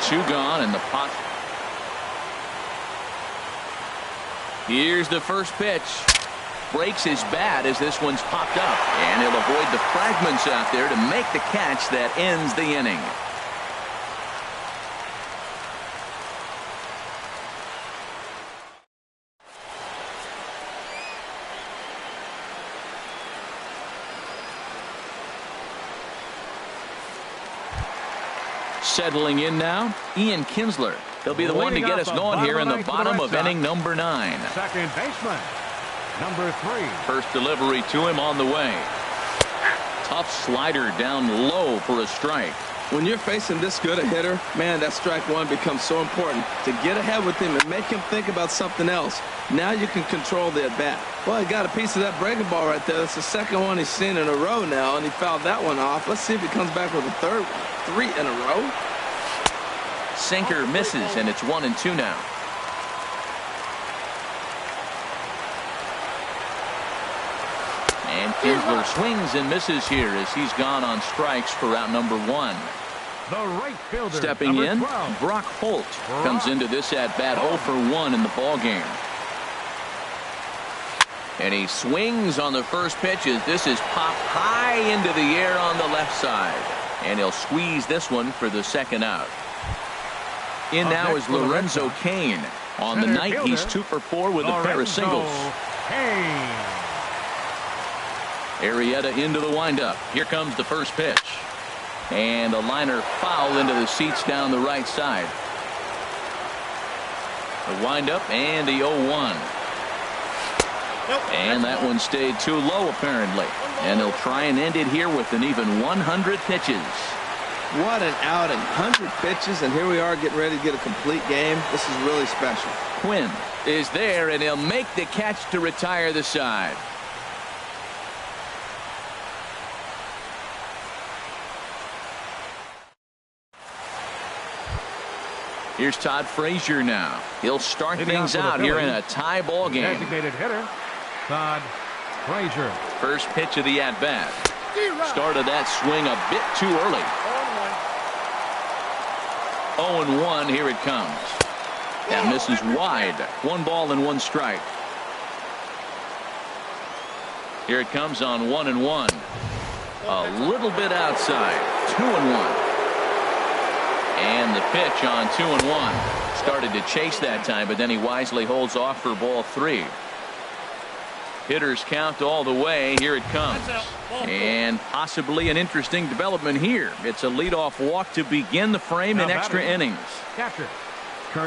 2 gone in the pot. Here's the first pitch. Breaks his bat as this one's popped up, and he'll avoid the fragments out there to make the catch that ends the inning. Settling in now, Ian Kinsler. He'll be the one to get us going here in the bottom of inning number 9. Second baseman, number 3. First delivery to him on the way. Tough slider down low for a strike. When you're facing this good a hitter, man, that strike one becomes so important to get ahead with him and make him think about something else. Now you can control the at-bat. Well, he got a piece of that breaking ball right there. That's the second one he's seen in a row now, and he fouled that one off. Let's see if he comes back with a third one. 3 in a row. Sinker misses, and it's 1-2 now. And Kinsler swings and misses here as he's gone on strikes for out number 1. The right fielder, Stepping in, 12. Brock Holt comes into this at-bat 0 for 1 in the ballgame. And he swings on the first pitch as this is popped high into the air on the left side. And he'll squeeze this one for the second out. In now is Lorenzo Cain. On the night, he's 2 for 4 with a pair of singles. Arrieta into the windup. Here comes the first pitch. And a liner foul into the seats down the right side. The windup and the 0-1. And that one stayed too low apparently. And they'll try and end it here with an even 100 pitches. What an outing. 100 pitches, and here we are getting ready to get a complete game. This is really special. Quinn is there, and he'll make the catch to retire the side. Here's Todd Frazier now. He'll start things out here in a tie ball game. Designated hitter, Todd Frazier. First pitch of the at-bat. Started that swing a bit too early. 0-1, here it comes. That misses wide. 1 ball and 1 strike. Here it comes on 1-1. A little bit outside. 2-1. And the pitch on 2-1. Started to chase that time, but then he wisely holds off for ball 3. Hitters count all the way. Here it comes. And possibly an interesting development here. It's a leadoff walk to begin the frame in extra innings.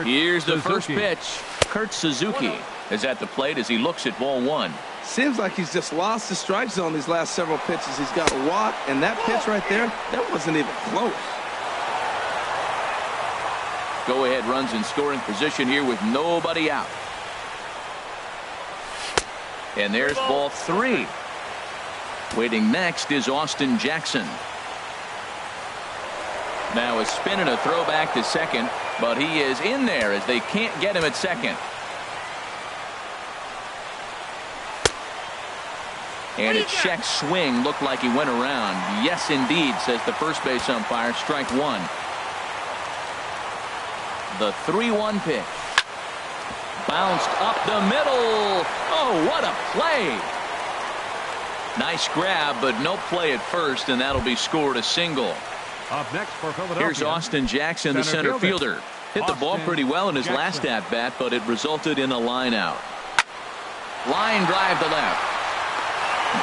Here's the first pitch. Kurt Suzuki is at the plate as he looks at ball 1. Seems like he's just lost the strike zone these last several pitches. He's got a walk, and that pitch right there, that wasn't even close. Go ahead runs in scoring position here with nobody out. And there's ball 3. Waiting next is Austin Jackson. Now a spin and a throw back to second, but he is in there as they can't get him at second. And a check swing looked like he went around. Yes, indeed, says the first base umpire. Strike 1. The 3-1 pitch. Bounced up the middle. Oh, what a play. Nice grab, but no play at first, and that'll be scored a single. Up next for Philadelphia. Here's Austin Jackson, the center fielder. Hit the ball pretty well in his last at-bat, but it resulted in a line out. Line drive to left.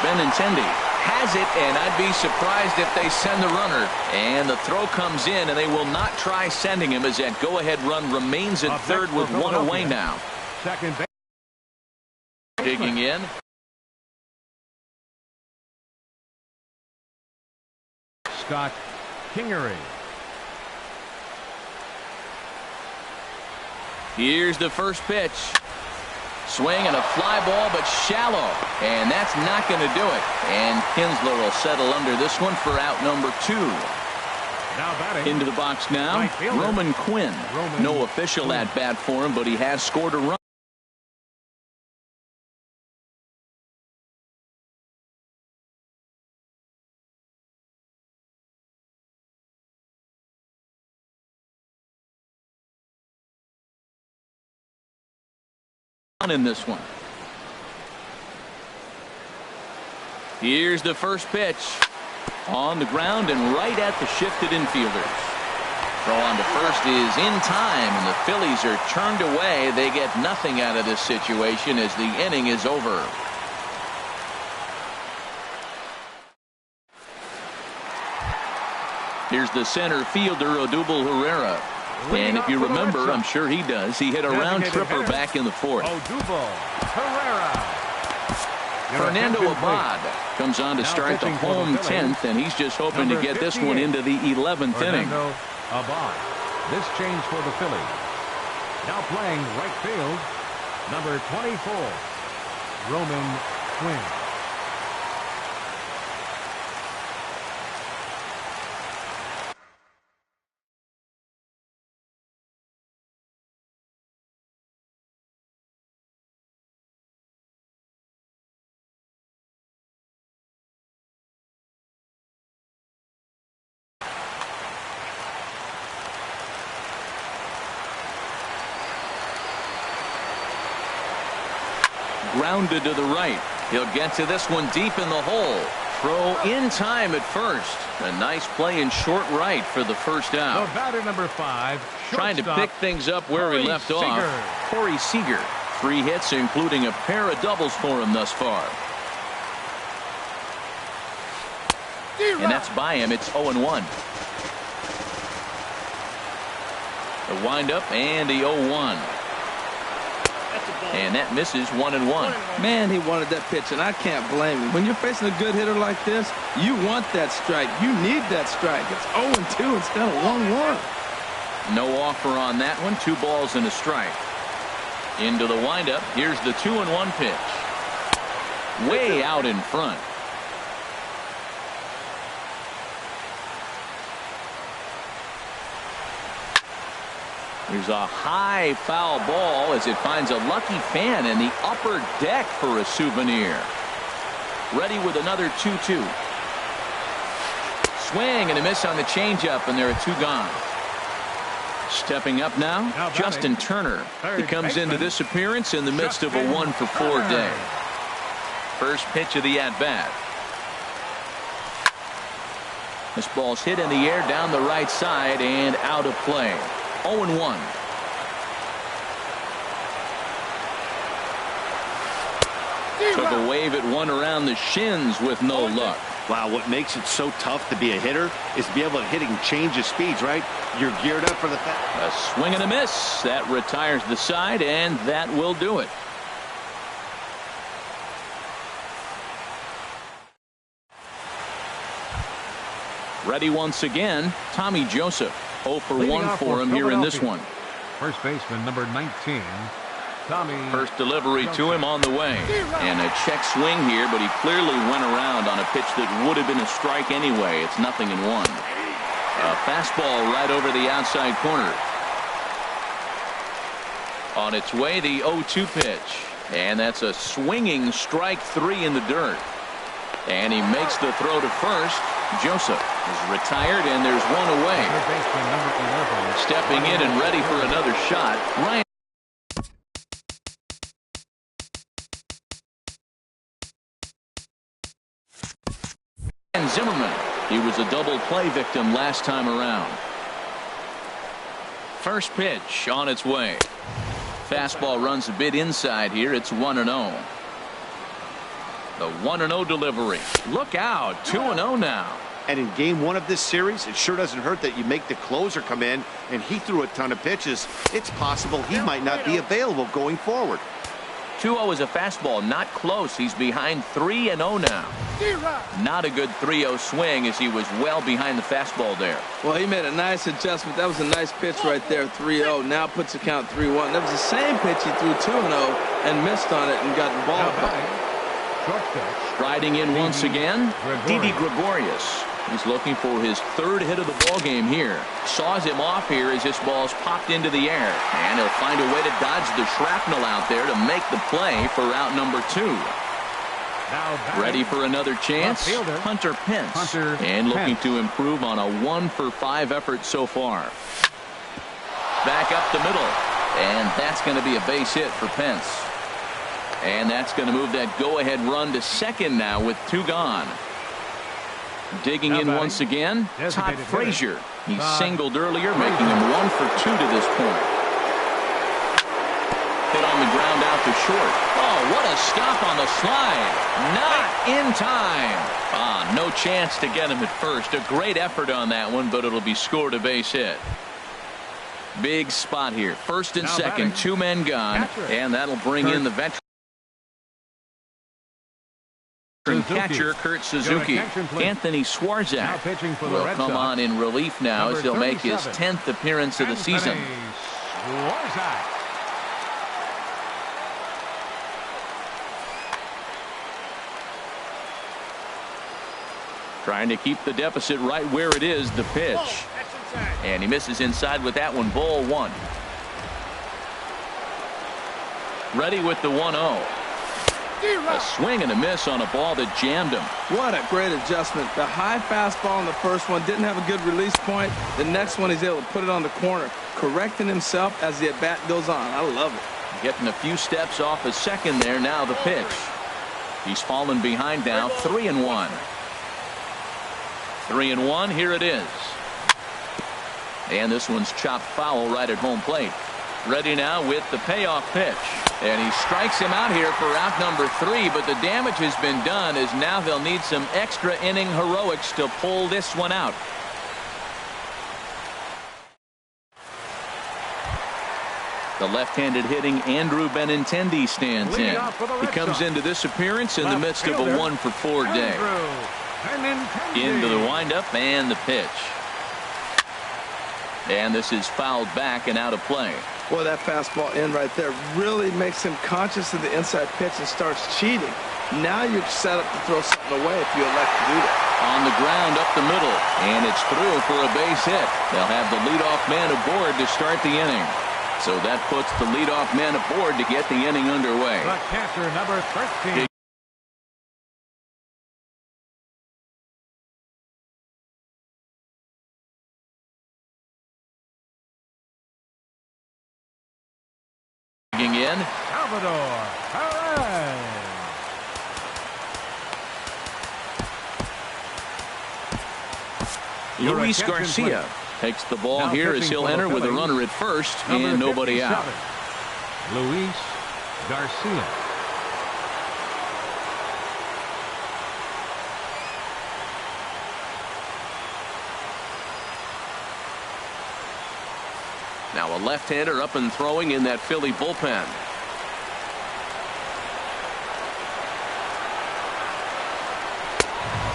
Benintendi has it, and I'd be surprised if they send the runner. And the throw comes in, and they will not try sending him as that go-ahead run remains at third with 1 away now. Second base. Digging in. Scott Kingery. Here's the first pitch. Swing and a fly ball, but shallow. And that's not going to do it. And Kinsler will settle under this one for out number 2. Now batting. Into the box now, Roman Quinn. No official at-bat for him, but he has scored a run. in this one. Here's the first pitch. On the ground and right at the shifted infielders. Throw on to first is in time, and the Phillies are turned away. They get nothing out of this situation as the inning is over. Here's the center fielder, Odubel Herrera. And if you remember, I'm sure he does, he hit a round tripper back in the fourth. Odubel Herrera. Fernando Abad comes on to start the home 10th, and he's just hoping to get this one into the 11th inning. Fernando Abad. This change for the Phillies. Now playing right field, number 24, Roman Quinn. Grounded to the right. He'll get to this one deep in the hole. Throw in time at first. A nice play in short right for the first out. The batter number 5. Trying to pick things up where he left off. Corey Seager. 3 hits, including a pair of doubles for him thus far. And that's by him. It's 0-1. The windup and the 0-1. And that misses 1-1. Man, he wanted that pitch, and I can't blame him. When you're facing a good hitter like this, you want that strike. You need that strike. It's 0-2 instead of 1-1. No offer on that one. 2 balls and a strike. Into the windup. Here's the 2-1 pitch. Way out in front. There's a high foul ball as it finds a lucky fan in the upper deck for a souvenir. Ready with another 2-2. Swing and a miss on the changeup, and there are 2 gone. Stepping up now, Justin Turner. He comes into this appearance in the midst of a 1-for-4 day. First pitch of the at-bat. This ball's hit in the air down the right side and out of play. 0-1. Took a wave at one around the shins with no luck. Wow, what makes it so tough to be a hitter is to be able to hit and change his speeds, right? You're geared up for the a swing and a miss. That retires the side, and that will do it. Ready once again, Tommy Joseph. 0-for-1 for him here in this one. First baseman number 19, Tommy. First delivery to him on the way. And a check swing here, but he clearly went around on a pitch that would have been a strike anyway. It's 0-1. A fastball right over the outside corner. On its way, the 0-2 pitch. And that's a swinging strike 3 in the dirt. And he makes the throw to first. Joseph is retired, and there's one away. Stepping in and ready for another shot, Ryan. And Zimmerman. He was a double play victim last time around. First pitch on its way. Fastball runs a bit inside here. It's 1-0. The 1-0 delivery. Look out. 2-0 now. And in game 1 of this series, it sure doesn't hurt that you make the closer come in, and he threw a ton of pitches. It's possible he might not be available going forward. 2-0 is a fastball, not close. He's behind 3-0 now. Not a good 3-0 swing as he was well behind the fastball there. Well, he made a nice adjustment. That was a nice pitch right there, 3-0. Now puts the count 3-1. That was the same pitch he threw 2-0 and missed on it and got the ball back. Striding in once again, Didi Gregorius. He's looking for his 3rd hit of the ball game here. Saws him off here as this ball's popped into the air. And he'll find a way to dodge the shrapnel out there to make the play for out number 2. Ready for another chance, Hunter Pence. And looking to improve on a 1-for-5 effort so far. Back up the middle. And that's going to be a base hit for Pence. And that's going to move that go-ahead run to second now with 2 gone. Digging in once again, Todd Frazier. He singled earlier, making him 1 for 2 to this point. Hit on the ground out to short. Oh, what a stop on the slide. Not in time. No chance to get him at first. A great effort on that one, but it'll be scored a base hit. Big spot here. First and second, 2 men gone, and that'll bring in the veteran catcher Kurt Suzuki. Anthony Swarzak will come on in relief now as he'll make his 10th appearance of the season. Trying to keep the deficit right where it is, the pitch. And he misses inside with that one. Ball 1. Ready with the 1-0. A swing and a miss on a ball that jammed him. What a great adjustment. The high fastball in the first one didn't have a good release point. The next one he's able to put it on the corner, correcting himself as the at-bat goes on. I love it. Getting a few steps off a second there. Now the pitch. He's fallen behind now. 3-1. 3-1. Here it is. And this one's chopped foul right at home plate. Ready now with the payoff pitch. And he strikes him out here for out number 3, but the damage has been done as now they'll need some extra inning heroics to pull this one out. The left-handed hitting Andrew Benintendi stands in. He comes into this appearance in the midst of a 1 for 4 day. Into the windup and the pitch. And this is fouled back and out of play. Boy, that fastball in right there really makes him conscious of the inside pitch and starts cheating. Now you're set up to throw something away if you elect to do that. On the ground up the middle, and it's through for a base hit. They'll have the leadoff man aboard to start the inning. So that puts the leadoff man aboard to get the inning underway. The catcher, number 13. In. Salvador Perez. Luis Garcia takes the ball now here as he'll enter with a runner at first and nobody out. Luis Garcia. Now a left-hander up and throwing in that Philly bullpen.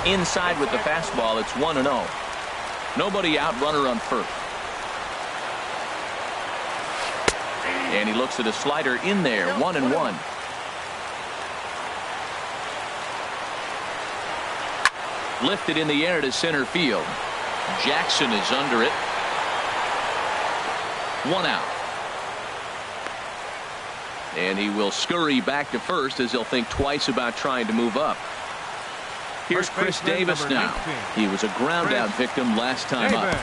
Inside with the fastball, it's 1-0. Nobody out, runner on first. And he looks at a slider in there, 1-1. Lifted in the air to center field. Jackson is under it. 1 out. And he will scurry back to first as he'll think twice about trying to move up. Here's Chris Davis now. He was a ground out victim last time up.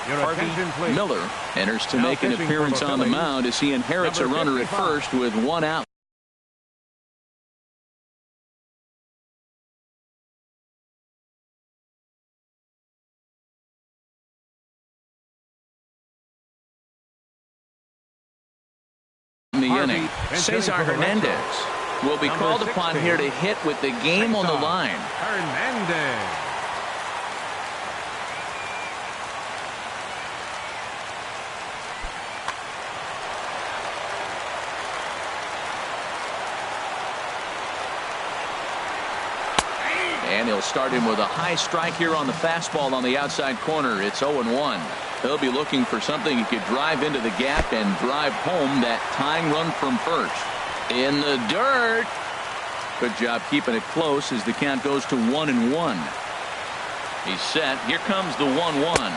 Harvey Miller enters to make an appearance on the mound as he inherits a runner at first with 1 out. The inning. Cesar Hernandez will be called upon here to hit with the game on the line. Hernandez. And he'll start him with a high strike here on the fastball on the outside corner. It's 0-1. He'll be looking for something he could drive into the gap and drive home that tying run from first. In the dirt. Good job keeping it close as the count goes to 1-1. He's set. Here comes the 1-1.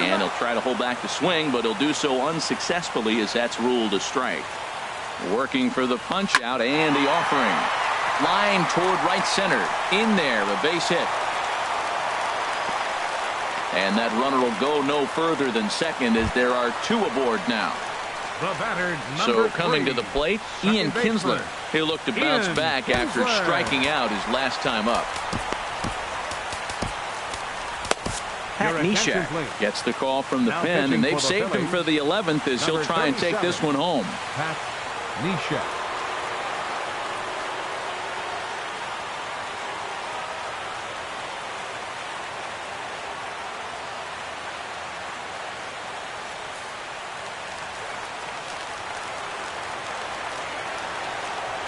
And he'll try to hold back the swing, but he'll do so unsuccessfully as that's ruled a strike. Working for the punch out and the offering. Line toward right center. In there, a base hit. And that runner will go no further than second as there are 2 aboard now. The batter, so coming 3, to the plate, Ian Kinsler. He'll look to bounce back after striking out his last time up. Pat Neshek gets the call from the pen, and they've saved him for the 11th as he'll try and take this one home. Pat Neshek.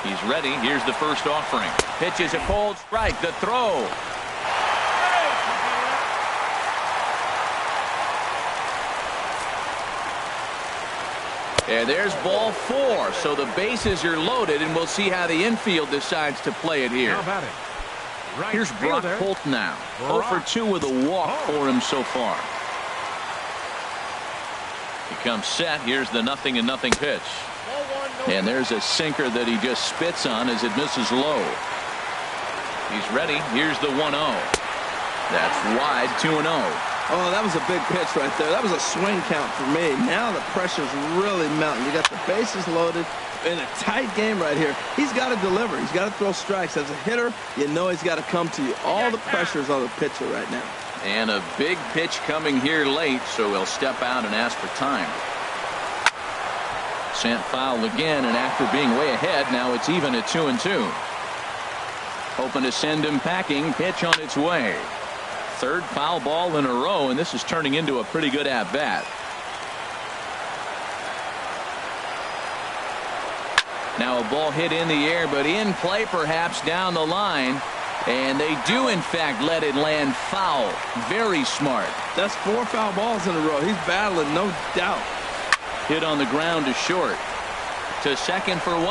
He's ready. Here's the first offering. Pitch is a cold strike. The throw. And there's ball 4. So the bases are loaded, and we'll see how the infield decides to play it here. Right. Here's Brock Holt now. 0 for 2 with a walk for him so far. He comes set. Here's the 0-0 pitch. And there's a sinker that he just spits on as it misses low. He's ready. Here's the 1-0. That's wide, 2-0. Oh, that was a big pitch right there. That was a swing count for me. Now the pressure's really mounting. You got the bases loaded in a tight game right here. He's got to deliver. He's got to throw strikes. As a hitter, you know he's got to come to you. All the pressure's on the pitcher right now. And a big pitch coming here late, so he'll step out and ask for time. Sent foul again, and after being way ahead, now it's even at 2-2. Hoping to send him packing. Pitch on its way. 3rd foul ball in a row, and this is turning into a pretty good at-bat. Now a ball hit in the air, but in play perhaps down the line. And they do, in fact, let it land foul. Very smart. That's 4 foul balls in a row. He's battling, no doubt. Hit on the ground to short. To second for 1.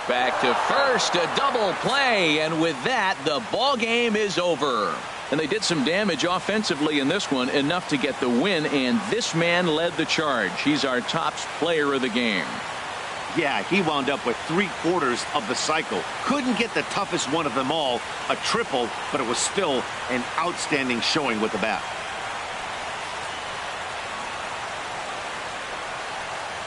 Back to first, a double play, and with that, the ball game is over. And they did some damage offensively in this one, enough to get the win, and this man led the charge. He's our top player of the game. Yeah, he wound up with 3/4 of the cycle. Couldn't get the toughest one of them all, a triple, but it was still an outstanding showing with the bat.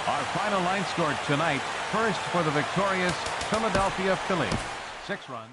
Our final line score tonight, first for the victorious Philadelphia Phillies. 6 runs.